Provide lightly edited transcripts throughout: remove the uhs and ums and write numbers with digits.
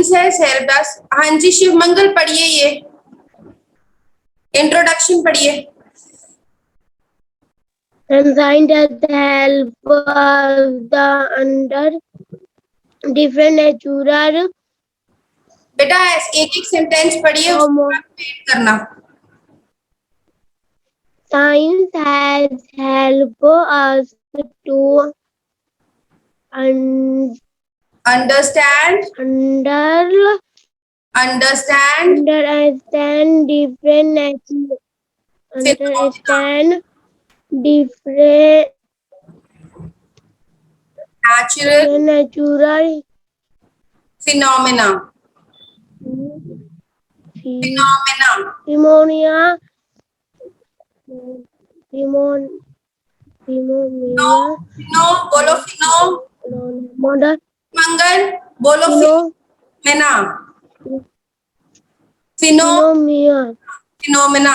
Science है syllabus. हाँ जी शिव मंगल पढ़िए, ये इंट्रोडक्शन पढ़िए। And science has helped the under different natural बेटा एक एक सेंटेंस पढ़िए, उसके बाद वेट करना। science has helped us to understand understand different natural natural phenomena pneumonia फिनो बोलो, फिनो मंगल बोलो, फिनोमेना फिनोमेना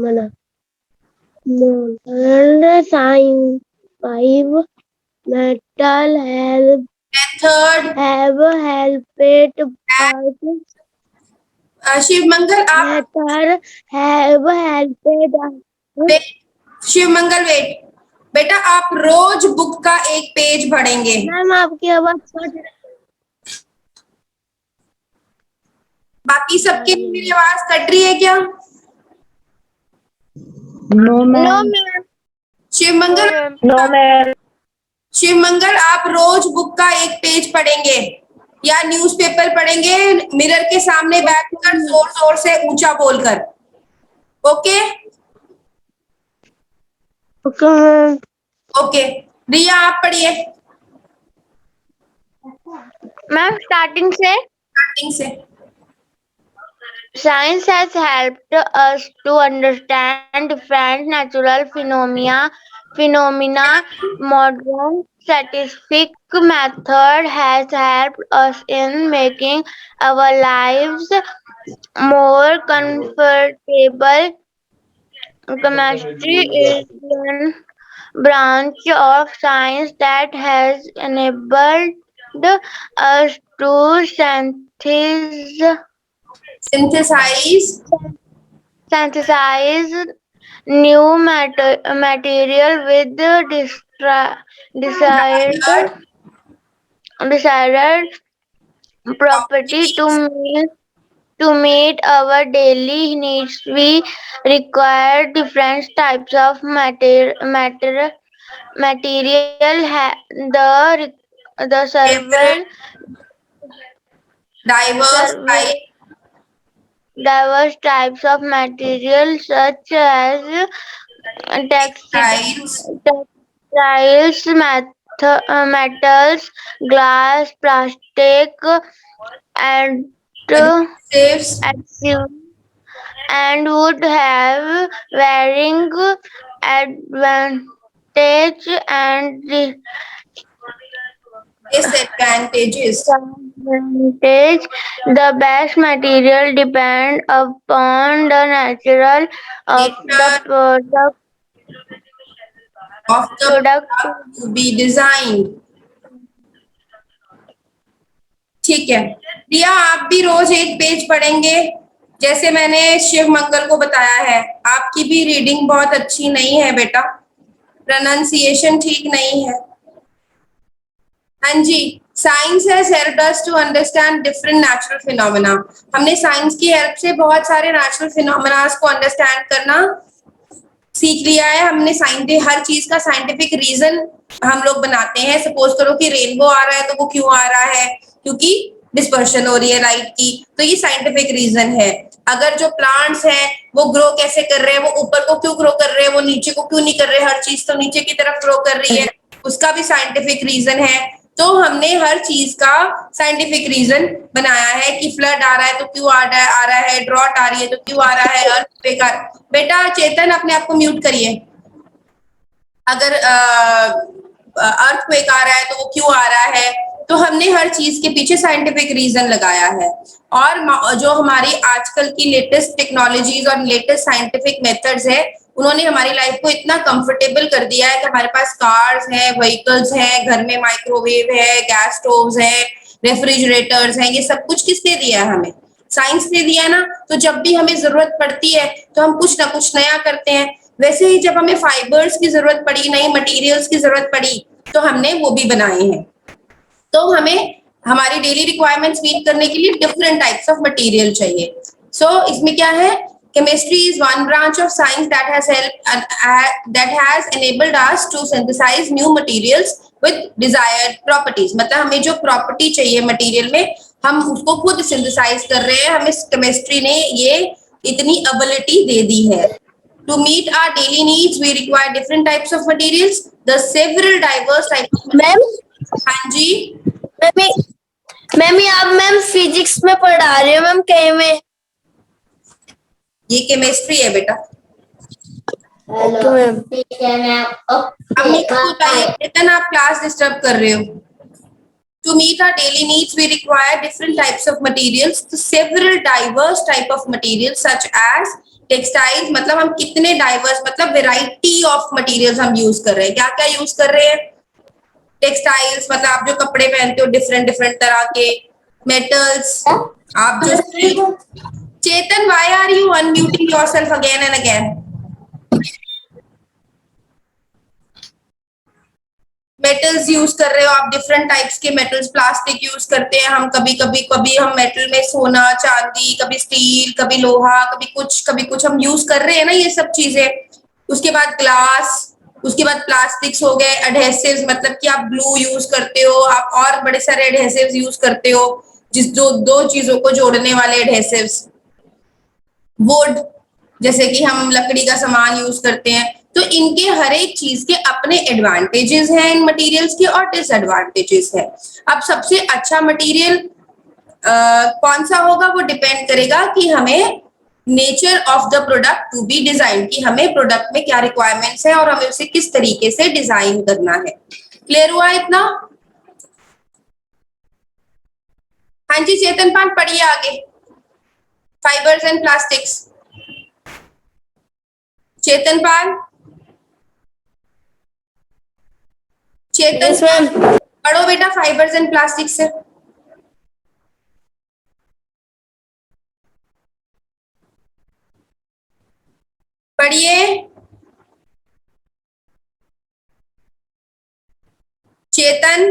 मना। Science five metal have helped us. Shiv Mangal आप शिव मंगल वेट बेटा, आप रोज बुक का एक पेज पढ़ेंगे। मैम आपकी आवाज बाकी सबके लिए मेरी आवाज कट रही है क्या? No ma'am. शिव मंगल शिव मंगल आप रोज बुक का एक पेज पढ़ेंगे या न्यूज़पेपर पढ़ेंगे, मिरर के सामने बैठकर जोर जोर से ऊंचा बोलकर। ओके ओके रिया आप पढ़िए मैम स्टार्टिंग से। Science has helped us to understand different natural phenomena. Modern scientific method has helped us in making our lives more comfortable. Chemistry is one branch of science that has enabled us to synthesize new material with desired property to meet our daily needs. We require different types of material. The several diverse types of materials such as textiles, metals, glass, plastic, and and would have varying advantage and disadvantages. The best material depend upon the nature of the product to be designed. ठीक है रिया, आप भी रोज एक page पढ़ेंगे जैसे मैंने शिव मंगल को बताया है। आपकी भी रीडिंग बहुत अच्छी नहीं है बेटा, प्रोनाउंसिएशन ठीक नहीं है। हाँ जी, science has helped us to understand different natural phenomena. हमने साइंस की हेल्प से बहुत सारे नेचुरल फिनोमेना को अंडरस्टैंड करना सीख लिया है। हमने हर चीज का साइंटिफिक रीजन हम लोग बनाते हैं। सपोज करो कि रेनबो आ रहा है तो वो क्यों आ रहा है, क्योंकि डिस्पर्शन हो रही है लाइट की, तो ये साइंटिफिक रीजन है। अगर जो प्लांट्स हैं वो ग्रो कैसे कर रहे हैं, वो ऊपर को क्यों ग्रो कर रहे हैं, वो नीचे को क्यों नहीं कर रहे, हर चीज तो नीचे की तरफ ग्रो कर रही है, उसका भी साइंटिफिक रीजन है। तो हमने हर चीज का साइंटिफिक रीजन बनाया है कि फ्लड आ रहा है तो क्यों आ रहा है, ड्रॉट आ रही है तो क्यों आ रहा है, अर्थक्वेक बेटा चेतन अपने आप को म्यूट करिए। अगर अर्थक्वेक आ रहा है तो वो क्यों आ रहा है, तो हमने हर चीज के पीछे साइंटिफिक रीजन लगाया है। और जो हमारी आजकल की लेटेस्ट टेक्नोलॉजीज और लेटेस्ट साइंटिफिक मेथड्स है उन्होंने हमारी लाइफ को इतना कंफर्टेबल कर दिया है कि हमारे पास कार्स हैं, व्हीकल्स हैं, घर में माइक्रोवेव है, गैस स्टोव्स है, रेफ्रिजरेटर्स हैं, ये सब कुछ किसने दिया है हमें? साइंस ने दिया ना। तो जब भी हमें जरूरत पड़ती है तो हम कुछ ना कुछ नया करते हैं। वैसे ही जब हमें फाइबर्स की जरूरत पड़ी, नई मटेरियल्स की जरूरत पड़ी, तो हमने वो भी बनाए हैं। तो हमें हमारी डेली रिक्वायरमेंट्स मीट करने के लिए डिफरेंट टाइप्स ऑफ मटेरियल चाहिए। सो इसमें क्या है, chemistry is one branch of science that has helped that has enabled us to synthesize new materials with desired properties। मतलब हमें जो प्रॉपर्टी चाहिए मटेरियल में, हम उसको खुद सिंथेसाइज कर रहे हैं। हमें केमिस्ट्री ने ये इतनी एबिलिटी दे दी है। To meet our daily needs, we require different types of materials. The several diverse types of ma'am हाँ जी, मैम ये आप मैम फिजिक्स में पढ़ा रहे हो मैम कहीं में? ये केमिस्ट्री है बेटा। Okay ma'am. अम्मी को बताइए चेतन, आप क्लास डिस्टर्ब कर रहे हो। To meet our daily needs, we require different types of materials. तो several diverse type of materials such as textiles, मतलब हम कितने diverse, मतलब variety of materials हम यूज कर रहे हैं। क्या क्या यूज कर रहे हैं? टेक्सटाइल्स, मतलब आप जो कपड़े पहनते हो डिफरेंट डिफरेंट तरह के। मेटल्स, आप जो Chetan, why are you unmuting yourself again and again? Metals use कर रहे हो आप, डिफरेंट टाइप्स के मेटल्स। प्लास्टिक यूज करते हैं हम, कभी हम मेटल में सोना चांदी, कभी स्टील, कभी लोहा, कभी कुछ हम यूज कर रहे हैं ना, ये सब चीजें। उसके बाद ग्लास, उसके बाद प्लास्टिक्स हो गए। एडहेसिव्स, मतलब कि आप ग्लू यूज करते हो, आप और बड़े सारे एडहेसिव्स यूज करते हो, जिस जो दो चीजों को जोड़ने वाले एडहेसिव्स। वुड, जैसे कि हम लकड़ी का सामान यूज करते हैं। तो इनके हर एक चीज के अपने एडवांटेजेस हैं इन मटेरियल्स के, और डिसएडवांटेजेस है। अब सबसे अच्छा मटेरियल कौन सा होगा, वो डिपेंड करेगा कि हमें nature of the product to be design, कि हमें प्रोडक्ट में क्या रिक्वायरमेंट्स है और हमें उसे किस तरीके से डिजाइन करना है। क्लियर हुआ इतना? हाँ जी चेतन पान, पढ़िए आगे। Fibres and plastics. Chetan Pal, Chetan पढ़ो बेटा फाइबर्स एंड प्लास्टिक्स से। पढ़िए चेतन,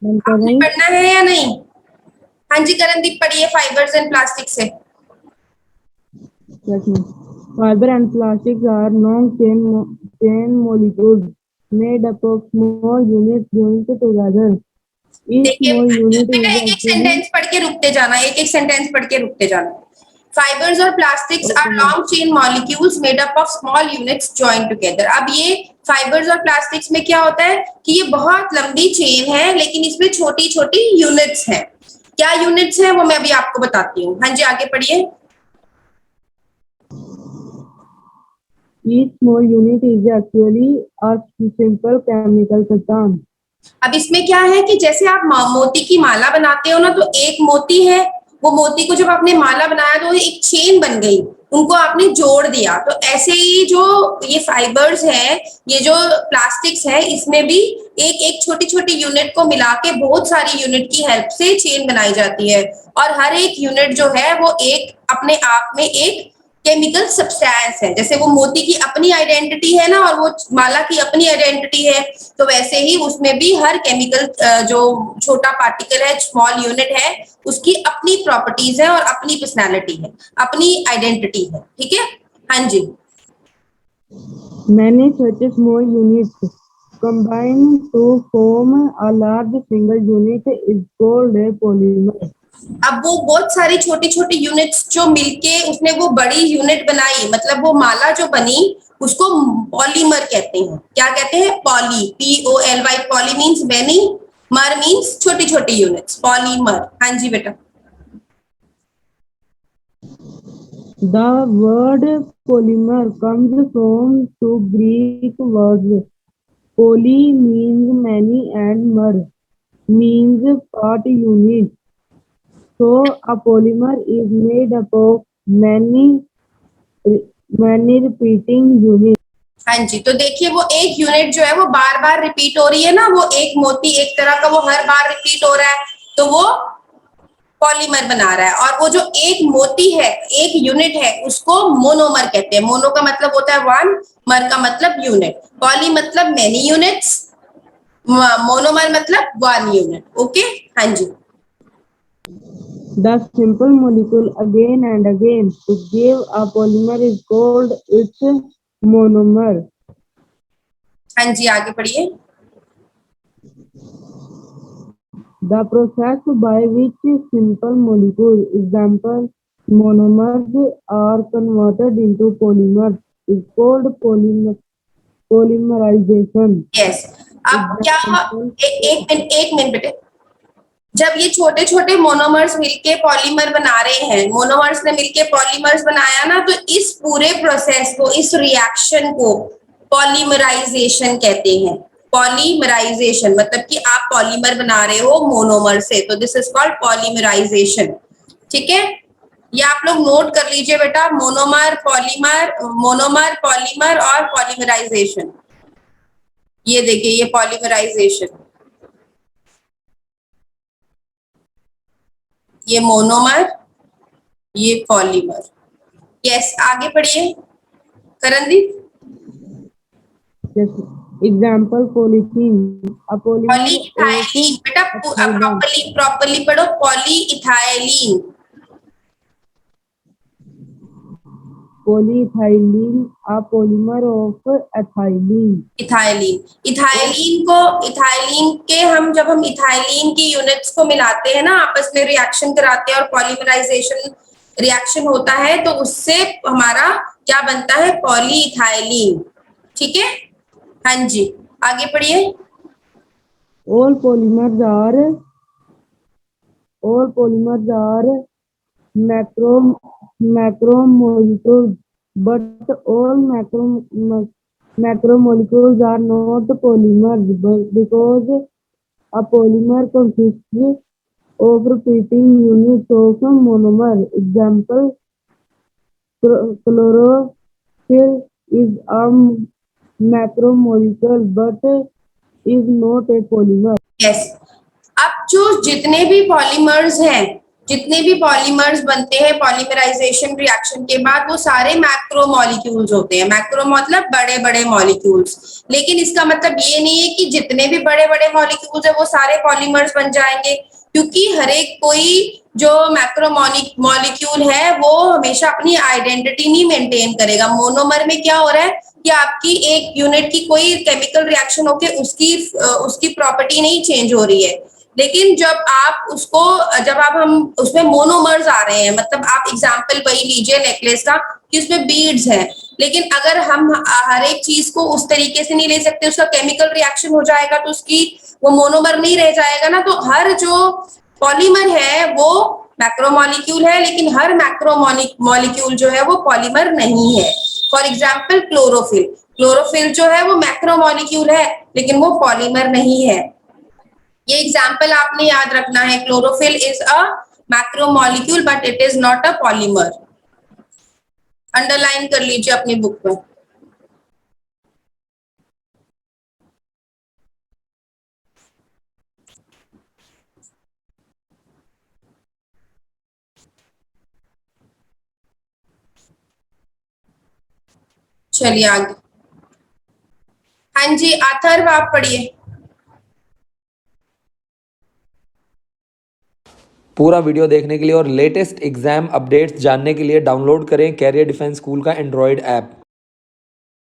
आपने पढ़ना है या नहीं? हाँ जी करणदीप, पढ़िए फाइबर्स एंड प्लास्टिक से। Yes, ma'am. Fiber and plastics are non-chain molecules made up of small units joined together. Each देखिए small unit बेटा, is एक एक actually सेंटेंस पढ़ के रुकते जाना, एक एक सेंटेंस पढ़ के रुकते जाना। फाइबर्स और plastics are long chain molecules made up of small units joined together. अब ये फाइबर्स और प्लास्टिक्स में क्या होता है कि ये बहुत लंबी चेन है, लेकिन इसमें छोटी छोटी यूनिट्स हैं। क्या यूनिट्स हैं वो मैं अभी आपको बताती हूँ। हाँ जी आगे पढ़िए। each small unit is actually a simple chemical substance. अब इसमें क्या है कि जैसे आप मोती की माला बनाते हो ना, तो एक मोती है, वो मोती को जब आपने माला बनाया तो एक चेन बन गई, उनको आपने जोड़ दिया। तो ऐसे ही जो ये फाइबर्स है, ये जो प्लास्टिक्स है, इसमें भी एक एक छोटी छोटी यूनिट को मिला के बहुत सारी यूनिट की हेल्प से चेन बनाई जाती है। और हर एक यूनिट जो है वो एक अपने आप में एक केमिकल सब्सटेंस है। जैसे वो मोती की अपनी आइडेंटिटी है ना, और वो माला की अपनी आइडेंटिटी है, तो वैसे ही उसमें भी हर केमिकल जो छोटा पार्टिकल है, स्मॉल यूनिट है, उसकी अपनी प्रॉपर्टीज है और अपनी पर्सनालिटी है, अपनी आइडेंटिटी है। ठीक है? हाँ जी। Many such small units combine to form a large single unit is called a polymer. अब वो बहुत सारी छोटी छोटी यूनिट्स जो मिलके उसने वो बड़ी यूनिट बनाई, मतलब वो माला जो बनी, उसको पॉलीमर कहते हैं। क्या कहते हैं? Poly, POLY। Poly means many, मर मीन्स छोटी छोटी यूनिट्स, पॉलीमर। हाँ जी बेटा। The word polymer comes from two Greek words. Poly means many and mer means part unit. So a polymer is made up of many many repeating units. हाँ जी, तो देखिए वो एक यूनिट जो है वो बार बार रिपीट हो रही है ना, वो एक मोती एक तरह का वो हर बार रिपीट हो रहा है, तो वो पॉलीमर बना रहा है। और वो जो एक मोती है, एक यूनिट है, उसको मोनोमर कहते हैं। मोनो का मतलब होता है वन, मर का मतलब यूनिट, पॉली मतलब मेनी यूनिट्स, मोनोमर मतलब वन यूनिट। ओके, हाँ जी। The simple molecule again and again to give a polymer is called its monomer. हाँ जी, आगे पढ़िए। The process by which simple molecule, example monomers, are converted into polymers is called polymerization. Yes, अब क्या, एक minute बेटे, जब ये छोटे छोटे मोनोमर्स मिलके पॉलीमर बना रहे हैं, मोनोमर्स ने मिलके पॉलीमर्स बनाया ना, तो इस पूरे प्रोसेस को, इस रिएक्शन को पॉलीमराइजेशन कहते हैं। पॉलीमराइजेशन मतलब कि आप पॉलीमर बना रहे हो मोनोमर से, तो दिस इज कॉल्ड पॉलीमराइजेशन। ठीक है, ये आप लोग नोट कर लीजिए बेटा, मोनोमर, पॉलीमर, मोनोमर, पॉलीमर और पॉलीमराइजेशन। ये देखिए, ये पॉलीमराइजेशन, ये मोनोमर, ये पॉलीमर। यस, आगे पढ़िए Karandeep. Yes. Example polythene. A polymer polyethylene of बेटा, प्रॉपर्ली पढ़ो, polyethylene. polyethylene, a polymer of ethylene. Ethylene, ethylene के जब हम इथाइलिन की यूनिट्स को मिलाते हैं ना, आपस में रिएक्शन कराते हैं और पॉलीमराइजेशन रिएक्शन होता है, तो उससे हमारा क्या बनता है, पॉलीइथाइलिन। ठीक है, हाँ जी, आगे पढ़िए। All polymers are macromolecules, but all macromolecules are not polymers because a polymer consists of repeating units of monomer. Example, chlorophyll is a macromolecule but is not a polymer. Yes, अब जो जितने भी polymers हैं, जितने भी polymers बनते हैं polymerisation reaction के बाद, वो सारे मैक्रो मॉलिक्यूल्स होते हैं। मैक्रो मतलब बड़े बड़े मॉलिक्यूल्स, लेकिन इसका मतलब ये नहीं है कि जितने भी बड़े बड़े मॉलिक्यूल्स है वो सारे पॉलीमर्स बन जाएंगे, क्योंकि हर एक कोई जो मैक्रो मॉलिक्यूल है वो हमेशा अपनी आइडेंटिटी नहीं मेंटेन करेगा। मोनोमर में क्या हो रहा है कि आपकी एक यूनिट की कोई केमिकल रिएक्शन होके उसकी प्रॉपर्टी नहीं चेंज हो रही है, लेकिन जब आप हम उसमें मोनोमर्स आ रहे हैं, मतलब आप एग्जांपल वही लीजिए नेकलेस का कि उसमें बीड्स हैं, लेकिन अगर हम हर एक चीज को उस तरीके से नहीं ले सकते, उसका केमिकल रिएक्शन हो जाएगा तो उसकी वो मोनोमर नहीं रह जाएगा ना। तो हर जो पॉलीमर है वो मैक्रोमोलिक्यूल है, लेकिन हर मैक्रोमोलिक्यूल जो है वो पॉलीमर नहीं है। फॉर एग्जाम्पल क्लोरोफिल जो है वो मैक्रोमोलिक्यूल है, लेकिन वो पॉलीमर नहीं है। ये एग्जाम्पल आपने याद रखना है, chlorophyll is a macromolecule but it is not a polymer. Underline कर लीजिए अपनी बुक में। चलिए आगे, हाँ जी अथर्व आप पढ़िए। पूरा वीडियो देखने के लिए और लेटेस्ट एग्जाम अपडेट्स जानने के लिए डाउनलोड करें कैरियर डिफेंस स्कूल का एंड्रॉयड ऐप।